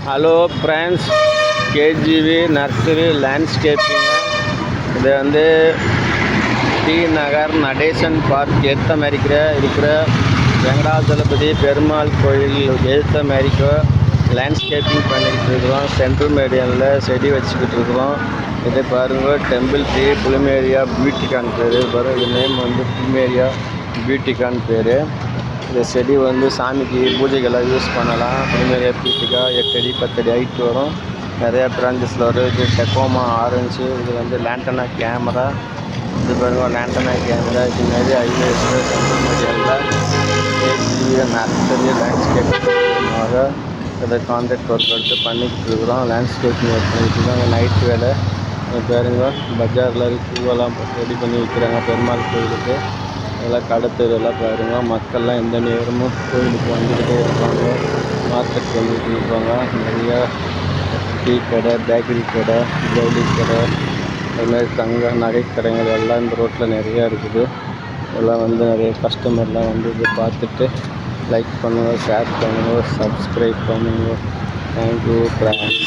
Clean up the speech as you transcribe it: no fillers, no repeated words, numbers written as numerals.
Hello friends, KGV nursery landscaping. இது வந்து D நகர் Natesan park ஏற்ற மாதிரி இருக்கிற வெங்கடாஜலபதி பெருமாள் கோயில் ஏற்ற மாதிரி லேண்ட்ஸ்கேப்பிங் பண்ணிக்கிட்டு இருக்கிறோம். சென்ட்ரல் மீடியனில் செடி வச்சுக்கிட்டு இருக்கிறோம். இதை பாருங்கள், டெம்பிள் ட்ரீ புலிமேரியா பியூட்டிகான் பேர். பாருங்கள், இது நேம் வந்து புலிமேரியா பியூட்டிகான் பேர். இந்த செடி வந்து சாமிக்கு பூஜைகளாக யூஸ் பண்ணலாம். புலிமேரியா பியூட்டிகா 8 அடி 10 அடி ஹைட் வரும். நிறையா பிரான்ச்சஸில் வரும். இது டெக்கோமா ஆரஞ்சு. இது வந்து லேண்டனா கேமரா. இது பாருங்கள், லேண்டனா கேமரா. இது மாதிரி ஹைவேஸில் சென்ட்ரல் மீடியாவில் நர்சரி லேண்ட்ஸ்கேப்பிங்காக இதை கான்ட்ராக்ட் ஒர்க் எடுத்து பண்ணிக்கிட்டு இருக்கிறோம். லேண்ட்ஸ்கேப்பிங் ஒர்க் பண்ணிக்கிட்டு இருக்காங்க. நைட் வேலை பாருங்க. பஜாரில் பூவெல்லாம் ரெடி பண்ணி வைக்கிறாங்க பெருமாள் கோயிலுக்கு. இதெல்லாம் கடத்தெருவெல்லாம் பாருங்கள். மக்கள்லாம் எந்த நேரமும் கோயிலுக்கு வந்துக்கிட்டே இருப்பாங்க. மார்க்கெட் வந்துக்கிட்டு இருப்பாங்க. நிறையா டீ கடை, பேக்கரி கடை, ஜவுளி கடை, அதுமாதிரி தங்க நகை கடைகள் எல்லாம் இந்த ரோட்டில் நிறையா இருக்குது. இதெல்லாம் வந்து நிறைய கஸ்டமர்லாம் வந்து இதை பார்த்துட்டு லைக் பண்ணுங்கள், ஷேர் பண்ணுங்கள், சப்ஸ்கிரைப் பண்ணுங்கள். Thank you friends.